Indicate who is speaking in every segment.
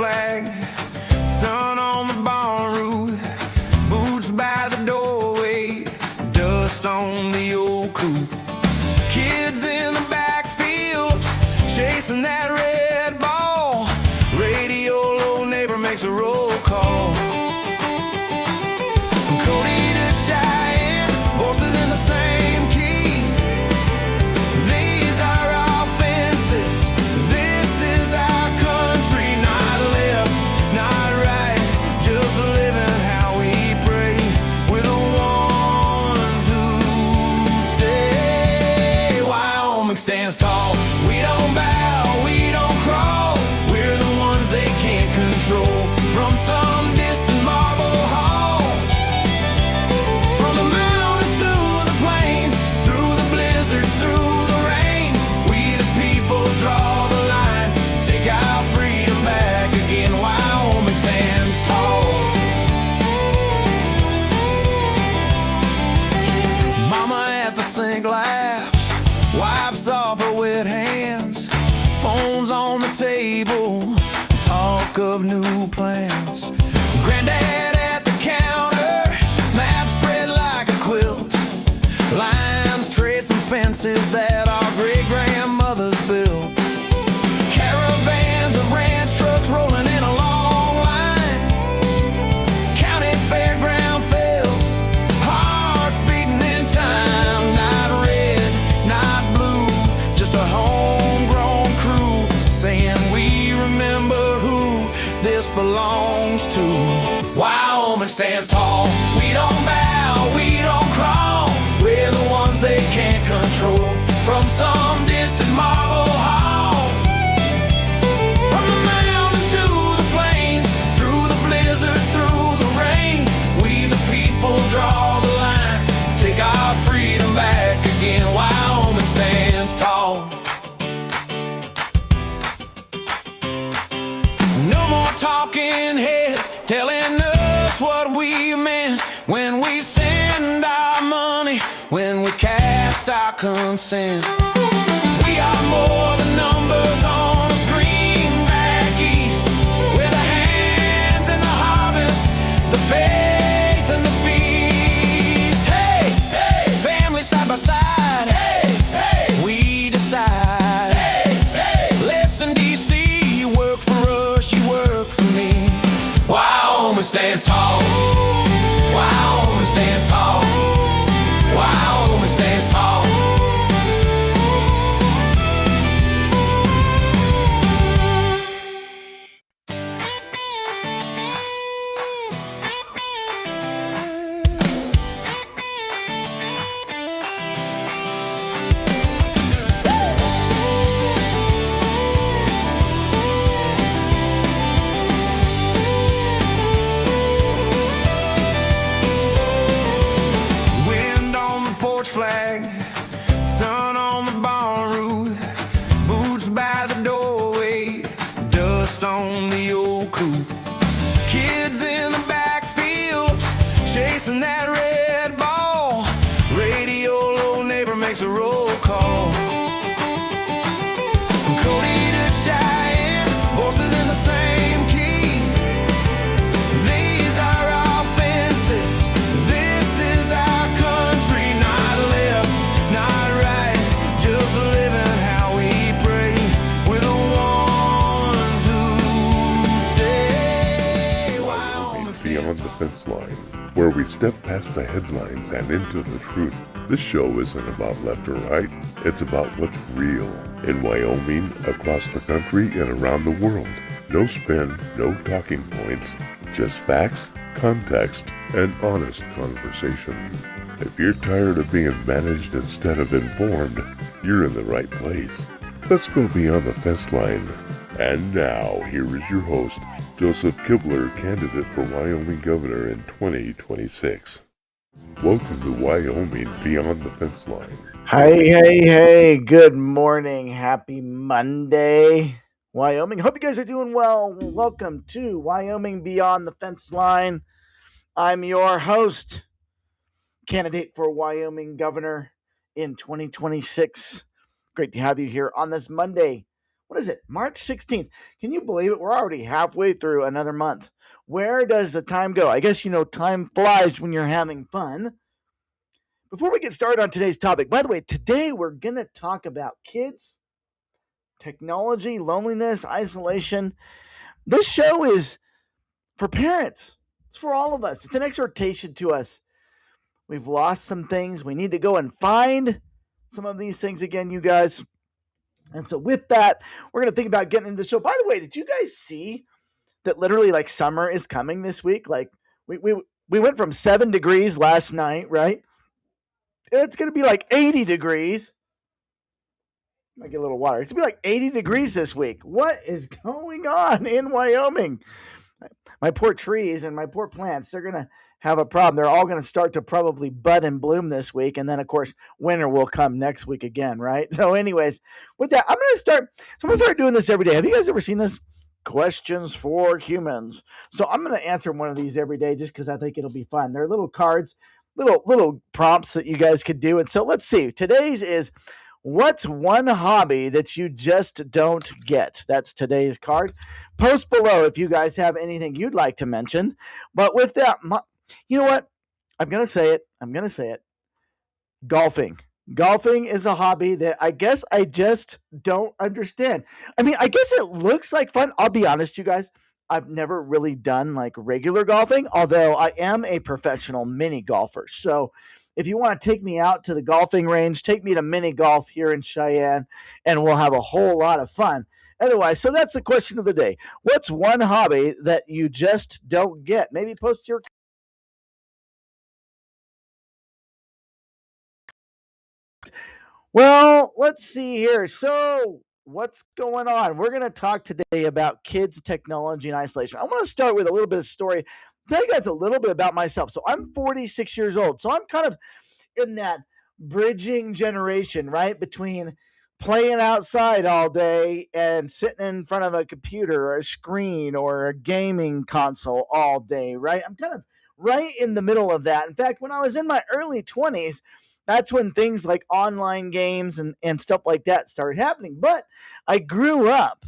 Speaker 1: flag, sun on the barn roof, boots by the doorway, dust on the old coupe. Kids in the backfield chasing that red ball. Radio low, neighbor makes a roll call. From Cody to Cheyenne, voices in the same key. These are our fences, this is our country. Not left, not right, just living how we pray. We're the ones who stay. Wyoming stands tall, we don't bow, we don't crawl. We're the ones they can't control. From some distant marble hall, from the mountains to the plains, through the blizzards, through the rain, we the people draw the line, take our freedom back again. Wyoming stands tall. Mama at the sink laughs, wipes off her wet hands, phones on the table, talk of new plans. Granddad at the counter, map spread like a quilt, lines tracing fences that our great-grandmothers built. Caravans of ranch trucks rolling in a long line, county fairground fields, hearts beating in time. Not red, not blue, just a homegrown crew saying we remember who this belongs to. Wyoming stands tall, we don't bow, we don't crawl. We're the ones they can't control. From some distant marble hall, from the mountains to the plains, through the blizzards, through the rain, we the people draw the line, take our freedom back again. Wyoming stands tall. No more talking heads telling us what we meant when we send our money, when we cast our consent. We are more than numbers on a screen back east, with the hands in the harvest, the faith and the feast. Hey, hey, family side by side. Hey, hey, we decide. Hey, hey, listen, DC, you work for us, you work for me. Wyoming stands tall. Wyoming stands tall. Wyoming stands tall. Wind on the porch flag, sun on the barn roof, boots by the doorway, dust on the old coupe. Kids in the backfield chasing that red ball. Radio low, neighbor makes a roll call. From Cody to Cheyenne, voices in the same key. These are our fences, this is our country. Not left, not right, just living how we pray. We're the ones who stay. Wyoming
Speaker 2: Beyond the Fence Line, where we step past the headlines and into the truth. This show isn't about left or right, it's about what's real in Wyoming, across the country, and around the world. No spin, no talking points, just facts, context, and honest conversation. If you're tired of being managed instead of informed, you're in the right place. Let's go beyond the fence line. And now, here is your host, Joseph Kibler, candidate for Wyoming governor in 2026. Welcome to Wyoming Beyond the Fence Line.
Speaker 3: Hey, good morning. Happy Monday, Wyoming. Hope you guys are doing well. Welcome to Wyoming Beyond the Fence Line. I'm your host, candidate for Wyoming governor in 2026. Great to have you here on this Monday. What is it? March 16th. Can you believe it? We're already halfway through another month. Where does the time go? I guess, time flies when you're having fun. Before we get started on today's topic, by the way, today we're going to talk about kids, technology, loneliness, isolation. This show is for parents. It's for all of us. It's an exhortation to us. We've lost some things. We need to go and find some of these things again, you guys. And so with that, we're going to think about getting into the show. By the way, did you guys see that literally like summer is coming this week? Like we went from 7 degrees last night, right? It's going to be like 80 degrees. Might get a little water. It's going to be like 80 degrees this week. What is going on in Wyoming? My poor trees and my poor plants, they're going to have a problem. They're all going to start to probably bud and bloom this week. And then, of course, winter will come next week again, right? So anyways, with that, I'm going to start doing this every day. Have you guys ever seen this? Questions for humans. So I'm going to answer one of these every day just because I think it'll be fun. They're little cards, little prompts that you guys could do. And so let's see. Today's is, what's one hobby that you just don't get? That's today's card. Post below if you guys have anything you'd like to mention. But with that, you know what? I'm going to say it. Golfing. Golfing is a hobby that I guess I just don't understand. I mean, I guess it looks like fun. I'll be honest, you guys. I've never really done like regular golfing, although I am a professional mini golfer. So if you want to take me out to the golfing range, take me to mini golf here in Cheyenne, and we'll have a whole lot of fun. Otherwise, so that's the question of the day. What's one hobby that you just don't get? Maybe post your. Well, let's see here. So, what's going on? We're going to talk today about kids, technology, and isolation. I want to start with a little bit of story. Tell you guys a little bit about myself. So, I'm 46 years old. So, I'm kind of in that bridging generation, right? Between playing outside all day and sitting in front of a computer or a screen or a gaming console all day, right? I'm kind of right in the middle of that. In fact, when I was in my early 20s, that's when things like online games and stuff like that started happening. But I grew up,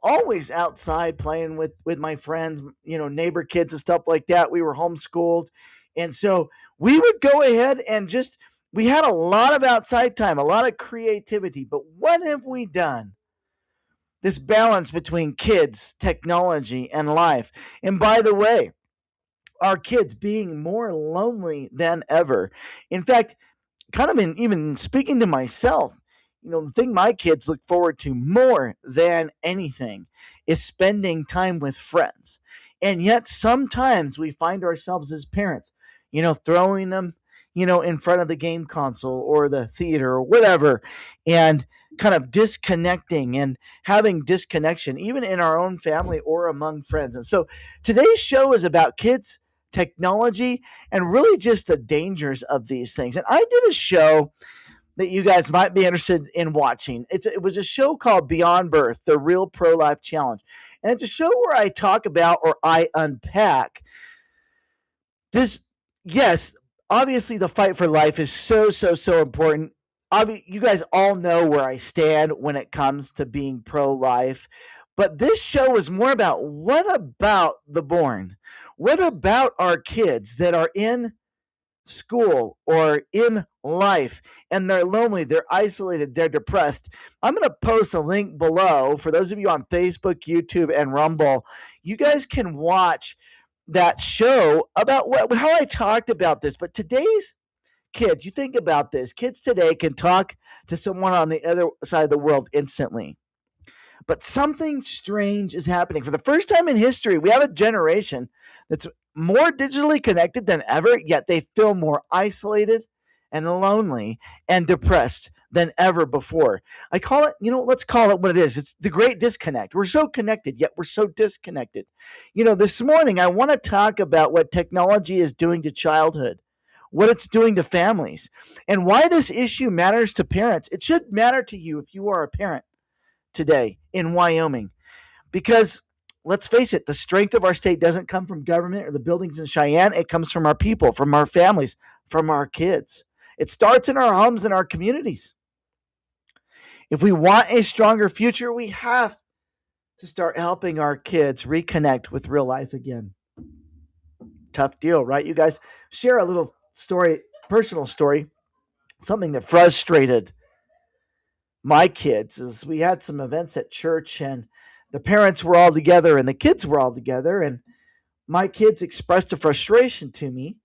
Speaker 3: always outside playing with my friends, neighbor kids and stuff like that. We were homeschooled. And so we would go ahead and we had a lot of outside time, a lot of creativity. But what have we done? This balance between kids, technology, and life. And by the way, our kids being more lonely than ever. In fact, kind of even speaking to myself, the thing my kids look forward to more than anything is spending time with friends. And yet sometimes we find ourselves as parents, throwing them, in front of the game console or the theater or whatever, and kind of disconnecting and having disconnection, even in our own family or among friends. And so today's show is about kids, technology, and really just the dangers of these things. And I did a show that you guys might be interested in watching. It was a show called Beyond Birth, The Real Pro-Life Challenge. And it's a show where I talk about, or I unpack this. Yes, obviously the fight for life is so important. You guys all know where I stand when it comes to being pro-life. But this show is more about, what about the born? What about our kids that are in school or in life and they're lonely, they're isolated, they're depressed? I'm going to post a link below for those of you on Facebook, YouTube, and Rumble. You guys can watch that show about how I talked about this. But today's kids, you think about this, kids today can talk to someone on the other side of the world instantly. But something strange is happening. For the first time in history, we have a generation that's more digitally connected than ever, yet they feel more isolated and lonely and depressed than ever before. I call it, let's call it what it is. It's the great disconnect. We're so connected, yet we're so disconnected. This morning, I want to talk about what technology is doing to childhood, what it's doing to families, and why this issue matters to parents. It should matter to you if you are a parent today in Wyoming, because let's face it, the strength of our state doesn't come from government or the buildings in Cheyenne. It comes from our people, from our families, from our kids. It starts in our homes and our communities. If we want a stronger future, we have to start helping our kids reconnect with real life again. Tough deal, right? You guys share a little story, personal story, something that frustrated my kids is we had some events at church and the parents were all together and the kids were all together and my kids expressed a frustration to me.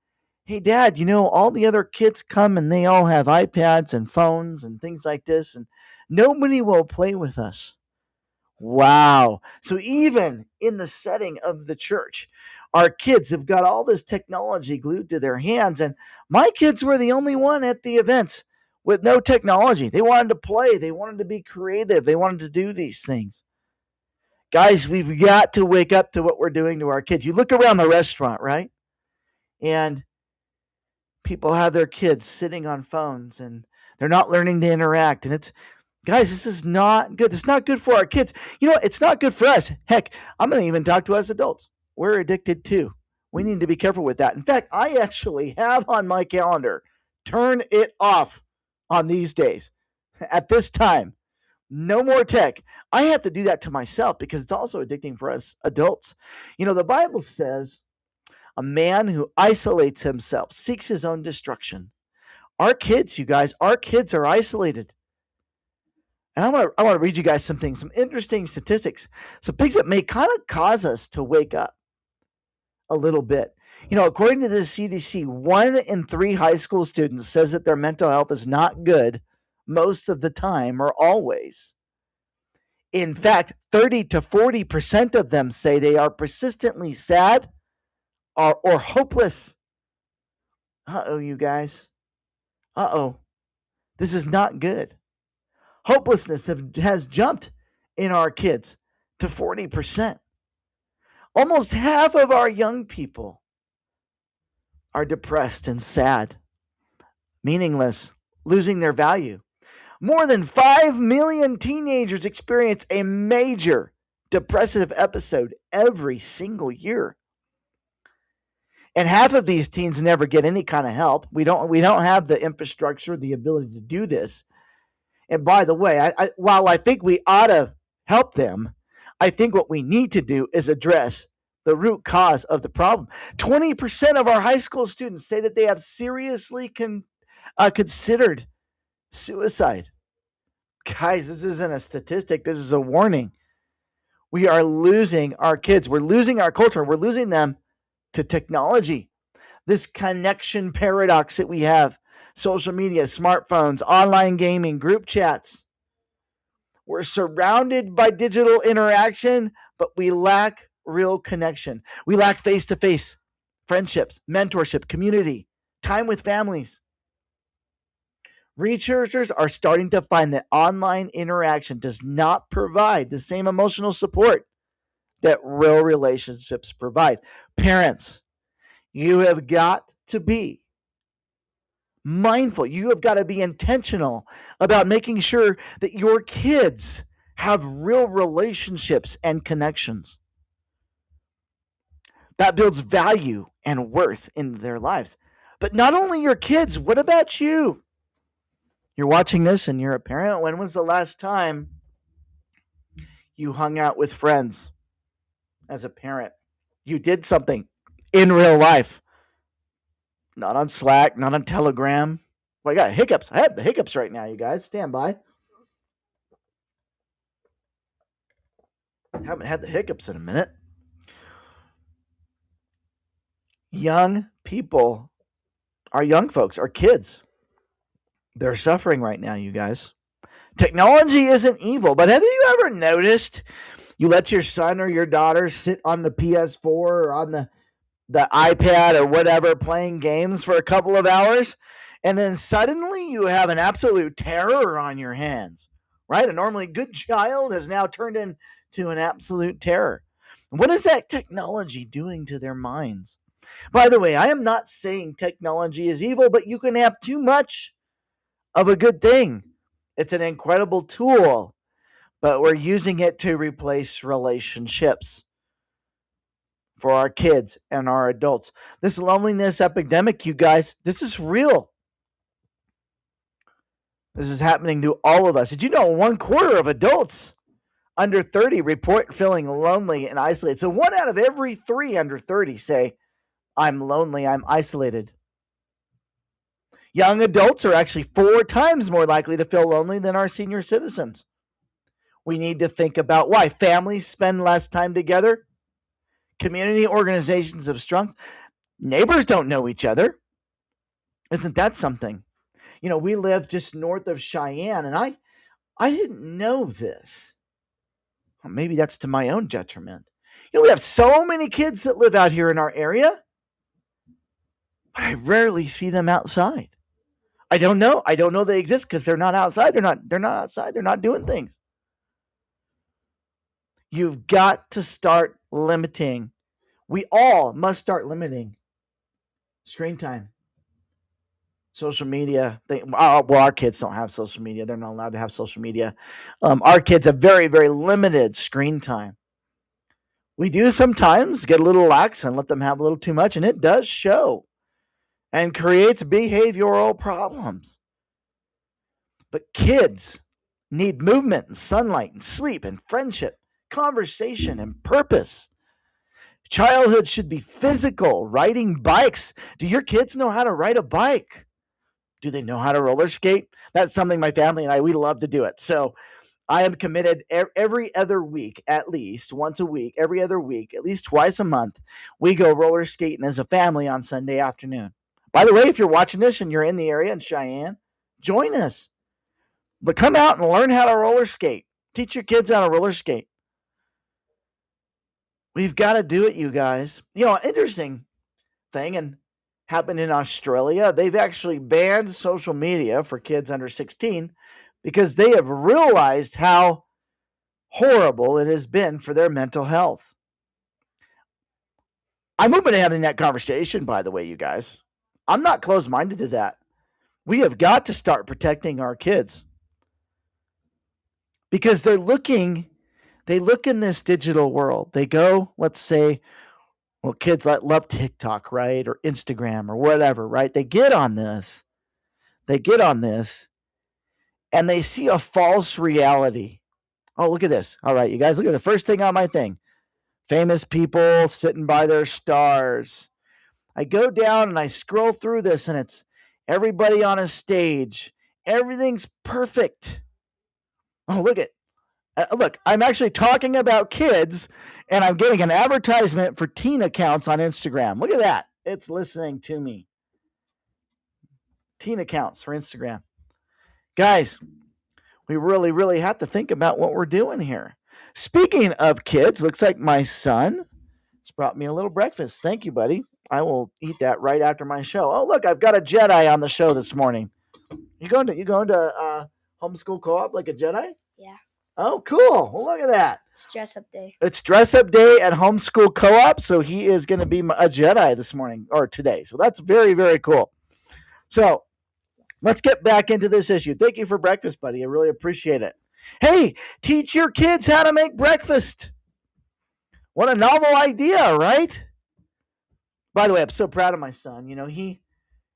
Speaker 3: Hey, Dad, all the other kids come and they all have iPads and phones and things like this, and nobody will play with us. Wow. So, even in the setting of the church, our kids have got all this technology glued to their hands, and my kids were the only one at the events with no technology. They wanted to play, they wanted to be creative, they wanted to do these things. Guys, we've got to wake up to what we're doing to our kids. You look around the restaurant, right? And people have their kids sitting on phones and they're not learning to interact. And guys, this is not good. It's not good for our kids. It's not good for us. Heck, I'm going to even talk to us adults. We're addicted too. We need to be careful with that. In fact, I actually have on my calendar, turn it off on these days at this time. No more tech. I have to do that to myself because it's also addicting for us adults. The Bible says a man who isolates himself seeks his own destruction. Our kids, you guys, our kids are isolated. And I want to read you guys some interesting statistics, some things that may kind of cause us to wake up a little bit. According to the CDC, 1 in 3 high school students says that their mental health is not good most of the time or always. In fact, 30 to 40% of them say they are persistently sad or hopeless. Uh-oh, you guys. Uh-oh. This is not good. Hopelessness has jumped in our kids to 40%. Almost half of our young people are depressed and sad, meaningless, losing their value. More than 5 million teenagers experience a major depressive episode every single year. And half of these teens never get any kind of help. We don't have the infrastructure, the ability to do this. And by the way, while I think we ought to help them, I think what we need to do is address the root cause of the problem. 20% of our high school students say that they have seriously considered suicide. Guys, this isn't a statistic. This is a warning. We are losing our kids. We're losing our culture. We're losing them to technology. This connection paradox that we have. Social media, smartphones, online gaming, group chats. We're surrounded by digital interaction, but we lack real connection. We lack face-to-face friendships, mentorship, community, time with families. Researchers are starting to find that online interaction does not provide the same emotional support that real relationships provide. Parents, you have got to be mindful. You have got to be intentional about making sure that your kids have real relationships and connections. That builds value and worth in their lives. But not only your kids, what about you? You're watching this and you're a parent. When was the last time you hung out with friends as a parent? You did something in real life. Not on Slack, not on Telegram. Well, I got hiccups. I have the hiccups right now, you guys. Stand by. I haven't had the hiccups in a minute. Young people, our young folks, our kids, they're suffering right now, you guys. Technology isn't evil, but have you ever noticed you let your son or your daughter sit on the PS4 or on the iPad or whatever playing games for a couple of hours, and then suddenly you have an absolute terror on your hands, right? A normally good child has now turned into an absolute terror. What is that technology doing to their minds? By the way, I am not saying technology is evil, but you can have too much of a good thing. It's an incredible tool, but we're using it to replace relationships for our kids and our adults. This loneliness epidemic, you guys, this is real. This is happening to all of us. Did you know 1/4 of adults under 30 report feeling lonely and isolated? So 1 out of every 3 under 30 say, I'm lonely, I'm isolated. Young adults are actually 4 times more likely to feel lonely than our senior citizens. We need to think about why. Families spend less time together. Community organizations have shrunk. Neighbors don't know each other. Isn't that something? We live just north of Cheyenne, and I didn't know this. Well, maybe that's to my own detriment. We have so many kids that live out here in our area, but I rarely see them outside. I don't know. I don't know they exist because they're not outside. They're not outside. They're not doing things. You've got to start limiting. We all must start limiting screen time. Social media. Our kids don't have social media. They're not allowed to have social media. Our kids have very, very limited screen time. We do sometimes get a little lax and let them have a little too much, and it does show and creates behavioral problems. But kids need movement and sunlight and sleep and friendship, conversation and purpose. Childhood should be physical, riding bikes. Do your kids know how to ride a bike? Do they know how to roller skate? That's something my family and we love to do it. So I am committed every other week, at least once a week, every other week, at least twice a month. We go roller skating as a family on Sunday afternoon. By the way, if you're watching this and you're in the area in Cheyenne, join us. But come out and learn how to roller skate. Teach your kids how to roller skate. We've got to do it, you guys. Interesting thing, and happened in Australia. They've actually banned social media for kids under 16 because they have realized how horrible it has been for their mental health. I'm open to having that conversation, by the way, you guys. I'm not closed-minded to that. We have got to start protecting our kids because they look in this digital world. They go, let's say, kids love TikTok, right? Or Instagram or whatever, right? They get on this and they see a false reality. Oh, look at this. All right, you guys, look at the first thing on my thing. Famous people sitting by their stars. I go down and I scroll through this and it's everybody on a stage. Everything's perfect. Oh, look, I'm actually talking about kids and I'm getting an advertisement for teen accounts on Instagram. Look at that. It's listening to me. Teen accounts for Instagram. Guys, we really, really have to think about what we're doing here. Speaking of kids, looks like my son has brought me a little breakfast. Thank you, buddy. I will eat that right after my show. Oh, look, I've got a Jedi on the show this morning. You going to homeschool co-op like a Jedi?
Speaker 4: Yeah.
Speaker 3: Oh, cool. Well, look at that.
Speaker 4: It's dress up day.
Speaker 3: It's dress up day at homeschool co-op, so he is going to be a Jedi this morning or today. So that's very, very cool. So let's get back into this issue. Thank you for breakfast, buddy. I really appreciate it. Hey, teach your kids how to make breakfast. What a novel idea, right? By the way, I'm so proud of my son.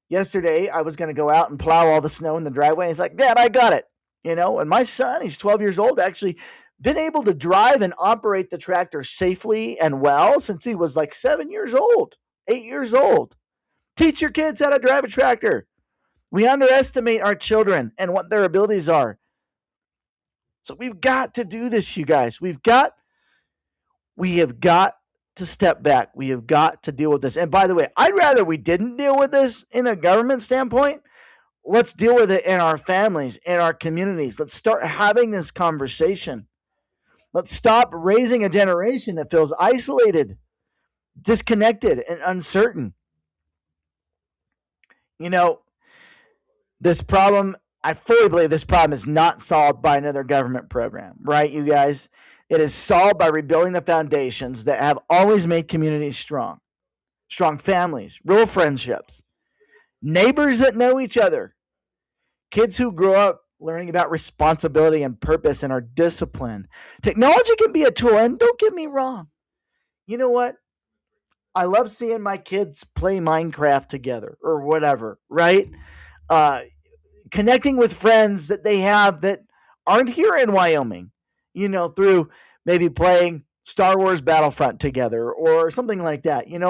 Speaker 3: Yesterday I was going to go out and plow all the snow in the driveway. He's like, Dad, I got it. And my son, he's 12 years old, actually been able to drive and operate the tractor safely and well since he was like 7 years old, 8 years old. Teach your kids how to drive a tractor. We underestimate our children and what their abilities are. So we've got to do this, you guys. We have got to step back. We have got to deal with this. And by the way, I'd rather we didn't deal with this in a government standpoint. Let's deal with it in our families, in our communities. Let's start having this conversation. Let's stop raising a generation that feels isolated, disconnected, and uncertain. This problem, I fully believe this problem is not solved by another government program, right, you guys? It is solved by rebuilding the foundations that have always made communities strong. Strong families, real friendships, neighbors that know each other, kids who grow up learning about responsibility and purpose and are disciplined. Technology can be a tool, and don't get me wrong. You know what? I love seeing my kids play Minecraft together or whatever, right? connecting with friends that they have that aren't here in Wyoming, through maybe playing Star Wars Battlefront together or something like that, and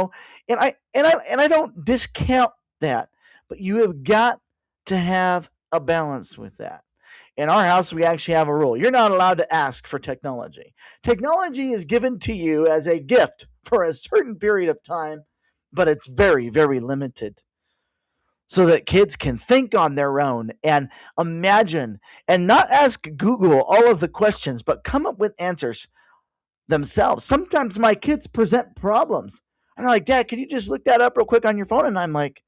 Speaker 3: I don't discount that, but you have got to have a balance with that. In our house, we actually have a rule. You're not allowed to ask for technology. Technology is given to you as a gift for a certain period of time, but it's very, very limited so that kids can think on their own and imagine and not ask Google all of the questions, but come up with answers themselves. Sometimes my kids present problems. And I'm like, Dad, can you just look that up real quick on your phone? And I'm like,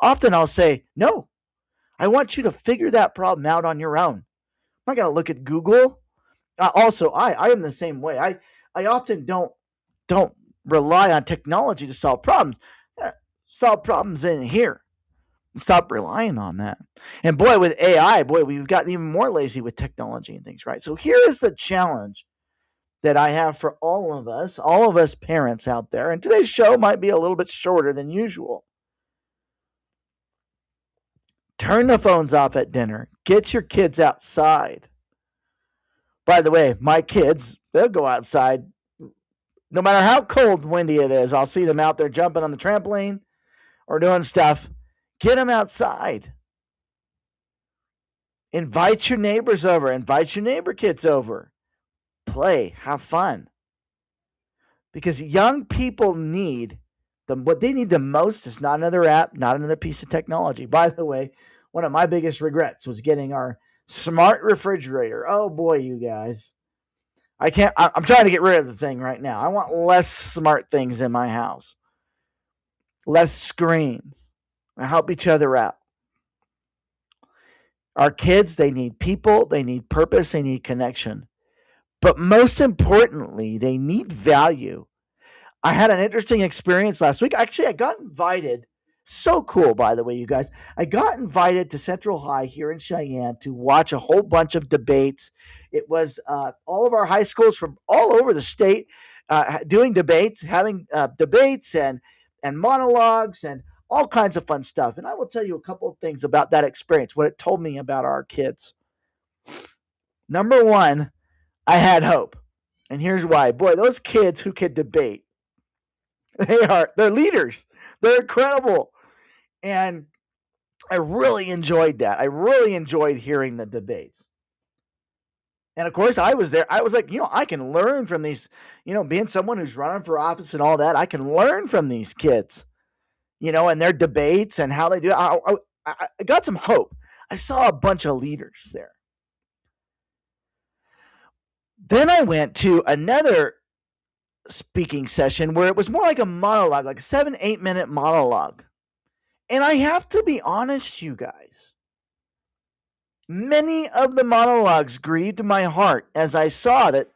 Speaker 3: often I'll say, no, I want you to figure that problem out on your own. I'm not going to look at Google. Also, I am the same way. I often don't rely on technology to solve problems. Solve problems in here. Stop relying on that. And boy, with AI, we've gotten even more lazy with technology and things, right? So here is the challenge that I have for all of us parents out there. And today's show might be a little bit shorter than usual. Turn the phones off at dinner. Get your kids outside. By the way, my kids, they'll go outside no matter how cold and windy it is. I'll see them out there jumping on the trampoline or doing stuff. Get them outside. Invite your neighbors over. Invite your neighbor kids over. Play. Have fun. Because young people need what they need the most is not another app, not another piece of technology. By the way, one of my biggest regrets was getting our smart refrigerator. Oh boy, you guys. I'm trying to get rid of the thing right now. I want less smart things in my house. Less screens. I help each other out. Our kids, they need people, they need purpose, they need connection. But most importantly, they need value. I had an interesting experience last week. Actually, I got invited. So cool, by the way, you guys. I got invited to Central High here in Cheyenne to watch a whole bunch of debates. It was all of our high schools from all over the state doing debates, having debates and monologues and all kinds of fun stuff. And I will tell you a couple of things about that experience, what it told me about our kids. Number one, I had hope. And here's why. Boy, those kids who can debate, they're leaders. They're incredible. And I really enjoyed that. I really enjoyed hearing the debates. And of course, I was there. I was like, I can learn from these, being someone who's running for office and all that, I can learn from these kids, and their debates and how they do it. I got some hope. I saw a bunch of leaders there. Then I went to another speaking session where it was more like a monologue, like a 7-8 minute monologue. And I have to be honest, you guys. Many of the monologues grieved my heart as I saw that,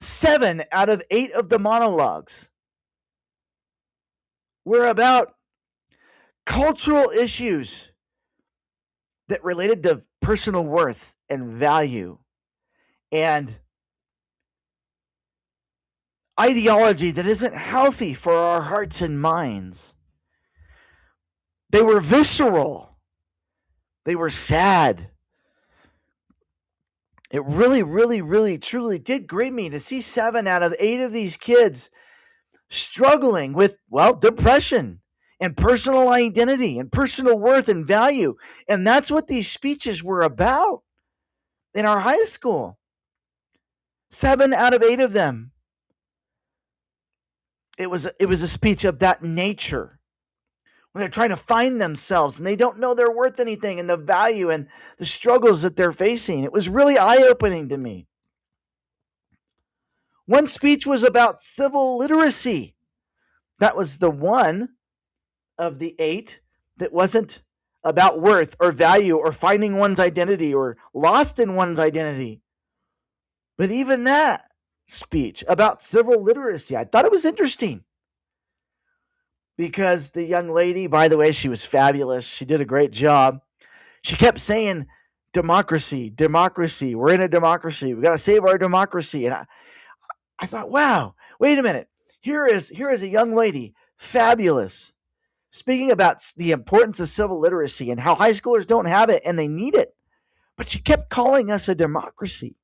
Speaker 3: 7 out of 8 of the monologues were about cultural issues that related to personal worth and value and ideology that isn't healthy for our hearts and minds. They were visceral. They were sad. It really, really, really, truly did grieve me to see 7 out of 8 of these kids struggling with, depression and personal identity and personal worth and value. And that's what these speeches were about in our high school. 7 out of 8 of them. It was a speech of that nature. When they're trying to find themselves and they don't know they're worth anything and the value and the struggles that they're facing. It was really eye-opening to me. One speech was about civil literacy. That was the one of the 8 that wasn't about worth or value or finding one's identity or lost in one's identity. But even that speech about civil literacy, I thought it was interesting. Because the young lady, by the way, she was fabulous. She did a great job. She kept saying, democracy, democracy. We're in a democracy. We got to save our democracy. And I thought, wow, wait a minute. Here is a young lady, fabulous, speaking about the importance of civil literacy and how high schoolers don't have it and they need it. But she kept calling us a democracy.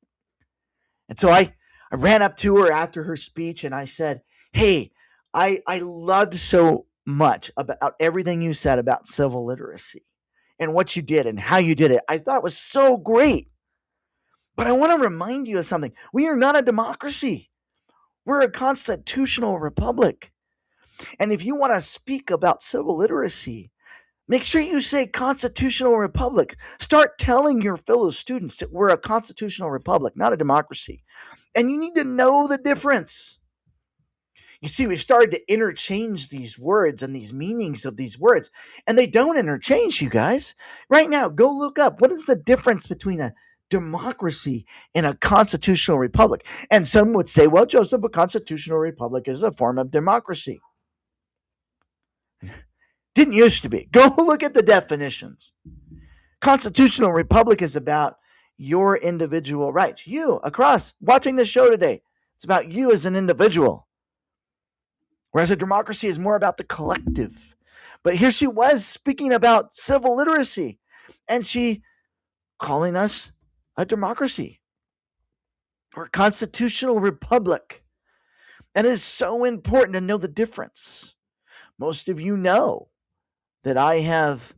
Speaker 3: And so I ran up to her after her speech and I said, hey, I loved so much about everything you said about civil literacy and what you did and how you did it. I thought it was so great. But I want to remind you of something. We are not a democracy. We're a constitutional republic. And if you want to speak about civil literacy, make sure you say constitutional republic. Start telling your fellow students that we're a constitutional republic, not a democracy. And you need to know the difference. You see, we've started to interchange these words and these meanings of these words, and they don't interchange, you guys. Right now, go look up what is the difference between a democracy and a constitutional republic. And some would say, well, Joseph, a constitutional republic is a form of democracy. Didn't used to be. Go look at the definitions. Constitutional republic is about your individual rights. You, across, watching this show today, it's about you as an individual. Whereas a democracy is more about the collective. But here she was speaking about civil literacy, and she calling us a democracy or a constitutional republic. And it is so important to know the difference. Most of you know that I have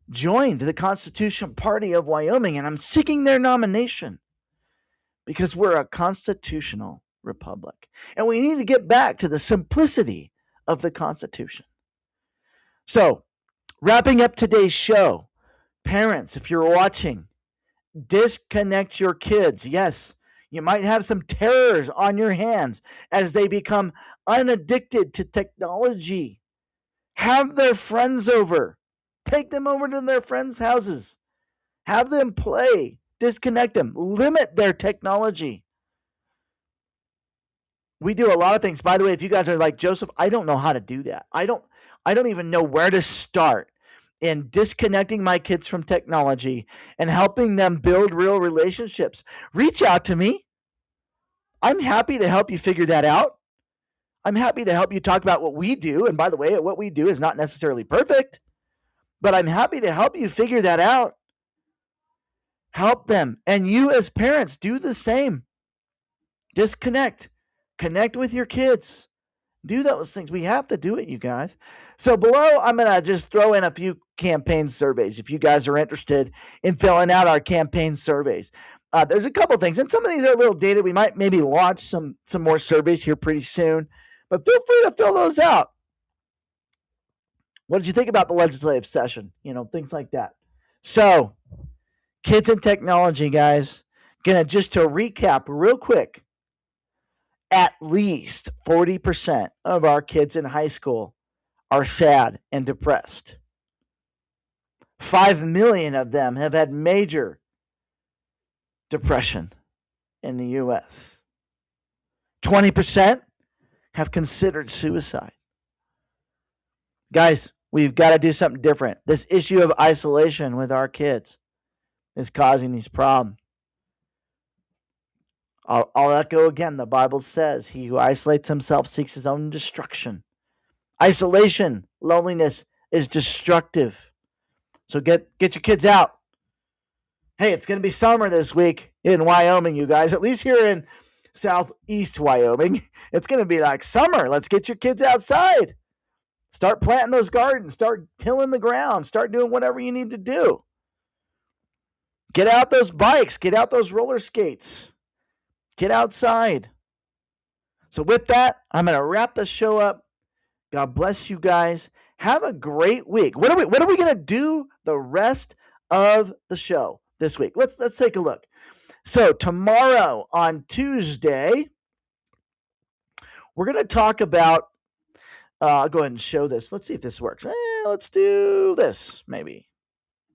Speaker 3: joined the Constitutional Party of Wyoming, and I'm seeking their nomination because we're a constitutional republic. And we need to get back to the simplicity of the Constitution. So, wrapping up today's show, parents, if you're watching, disconnect your kids. Yes, you might have some terrors on your hands as they become unaddicted to technology. Have their friends over. Take them over to their friends' houses. Have them play. Disconnect them. Limit their technology. We do a lot of things. By the way, if you guys are like, Joseph, I don't know how to do that. I don't even know where to start in disconnecting my kids from technology and helping them build real relationships. Reach out to me. I'm happy to help you figure that out. I'm happy to help you talk about what we do. And by the way, what we do is not necessarily perfect, but I'm happy to help you figure that out. Help them. And you as parents, do the same. Disconnect. Connect with your kids. Do those things. We have to do it, you guys. So below, I'm going to just throw in a few campaign surveys if you guys are interested in filling out our campaign surveys. There's a couple things, and some of these are a little dated. We might maybe launch some more surveys here pretty soon, but feel free to fill those out. What did you think about the legislative session? Things like that. So, kids and technology, guys. Just to recap real quick, at least 40% of our kids in high school are sad and depressed. 5 million of them have had major depression in the U.S. 20% have considered suicide. Guys, we've got to do something different. This issue of isolation with our kids is causing these problems. I'll echo again. The Bible says, he who isolates himself seeks his own destruction. Isolation, loneliness is destructive. So get your kids out. Hey, it's going to be summer this week in Wyoming, you guys. At least here in southeast Wyoming, it's going to be like summer. Let's get your kids outside. Start planting those gardens. Start tilling the ground. Start doing whatever you need to do. Get out those bikes. Get out those roller skates. Get outside. So with that, I'm going to wrap the show up. God bless you guys. Have a great week. What are we going to do the rest of the show this week? Let's take a look. So tomorrow on Tuesday, we're going to talk about I'll go ahead and show this. Let's see if this works. Let's do this. Maybe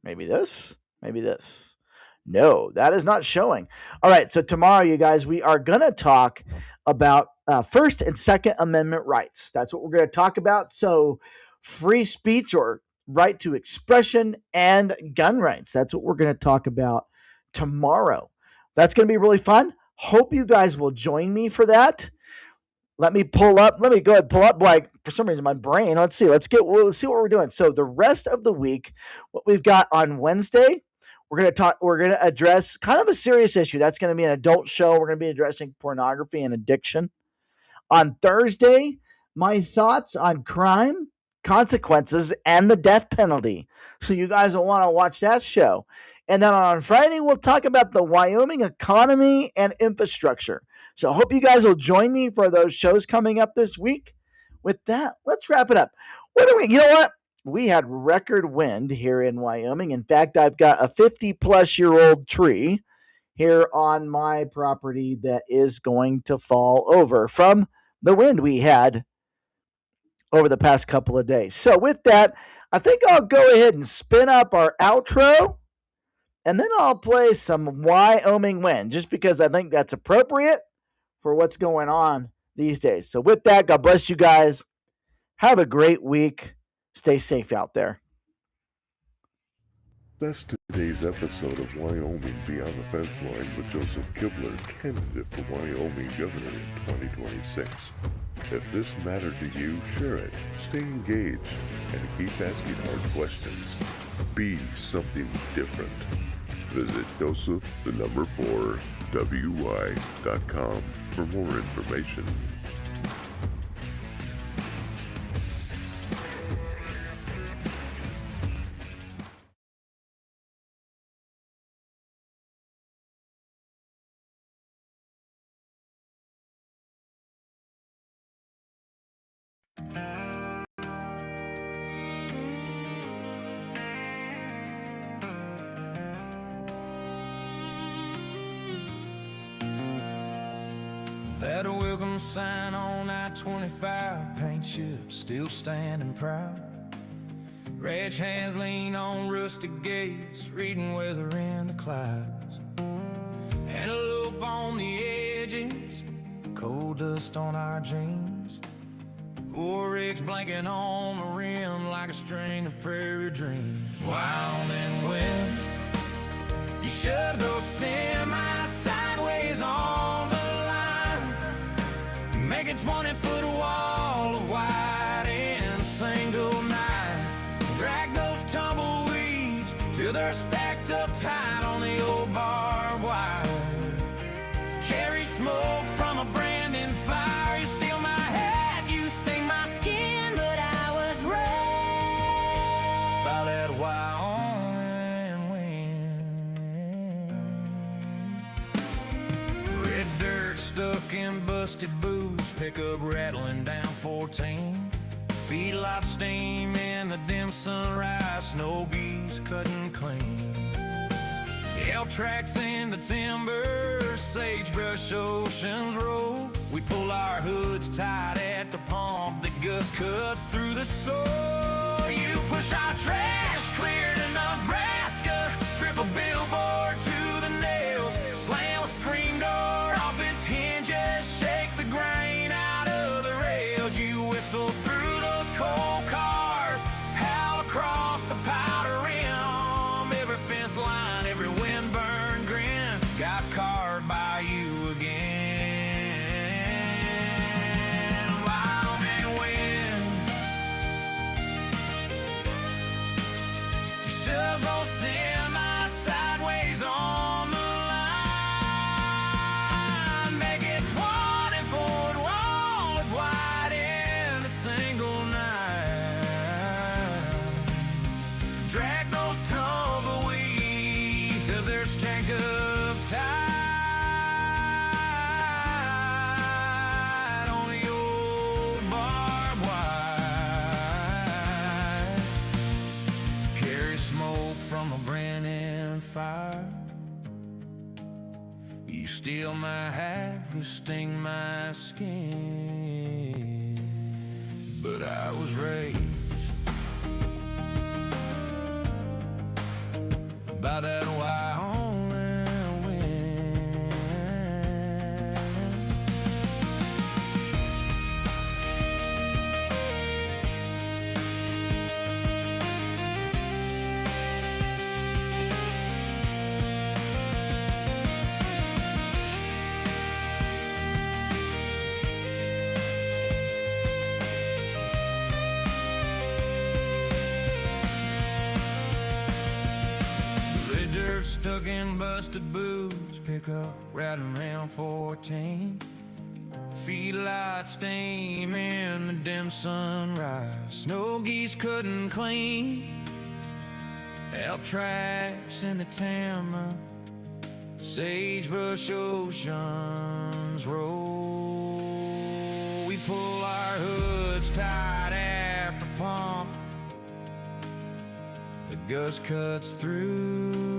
Speaker 3: this. Maybe this. No, that is not showing. All right. So tomorrow, you guys, we are going to talk about First and Second Amendment rights. That's what we're going to talk about. So free speech or right to expression and gun rights. That's what we're going to talk about tomorrow. That's going to be really fun. Hope you guys will join me for that. Let me pull up. Let me go ahead and pull up. Like for some reason, my brain. Let's see. Let's see what we're doing. So the rest of the week, what we've got on Wednesday, we're gonna talk. We're gonna address kind of a serious issue. That's gonna be an adult show. We're gonna be addressing pornography and addiction. On Thursday, my thoughts on crime, consequences, and the death penalty. So you guys will want to watch that show. And then on Friday, we'll talk about the Wyoming economy and infrastructure. So I hope you guys will join me for those shows coming up this week. With that, let's wrap it up. You know what? We had record wind here in Wyoming. In fact, I've got a 50-plus-year-old tree here on my property that is going to fall over from the wind we had over the past couple of days. So with that, I think I'll go ahead and spin up our outro, and then I'll play some Wyoming wind just because I think that's appropriate for what's going on these days. So with that, God bless you guys. Have a great week. Stay safe out there.
Speaker 2: That's today's episode of Wyoming Beyond the Fence Line with Joseph Kibler, candidate for Wyoming governor in 2026. If this mattered to you, share it, stay engaged, and keep asking hard questions. Be something different. Visit Joseph, 4, WY.com for more information.
Speaker 1: That welcome sign on I-25, paint chip still standing proud. Ranch hands lean on rusty gates, reading weather in the clouds. Antelope on the edges, cold dust on our jeans. Oryx blanking on the rim like a string of prairie dreams. Wyoming wind, you shove those semis sideways on the line. Make a 20-foot wall of white in a single night. Drag those tumbleweeds till they're stacked up tight on the old barbed wire. Carry smoke from a branding fire. You steal my hat, you sting my skin, but I was raised by that Wyoming wind. Red dirt stuck in busted boots, pickup rattling down 14. Feedlot steam in the dim sunrise, snow geese cutting clean. L tracks in the timber, sagebrush oceans roll. We pull our hoods tight at the pump, the gust cuts through the soul. You push our trash clear to Nebraska, strip a billboard to the nails, slam a screen door off its hinges, shake the grain out of the rails. You whistle through those cold cars, howl across the powder rim. Every fence line, every windburn grin, got carved by you again. Wyoming wind, you shove those semis sideways on the line. Make it 20-foot wall of white in a single night. Drag those tumbleweeds till they're stacked up tight on the old barbed wire. Carry smoke from a branding fire. You steal my hat, you sting my skin, but I was raised by that Wyoming wind. stuck in busted boots, pick up right around 14. Feet light steam in the dim sunrise. Snow geese couldn't clean. Elk tracks in the Tama, sagebrush oceans roll. We pull our hoods tight at the pump. The gust cuts through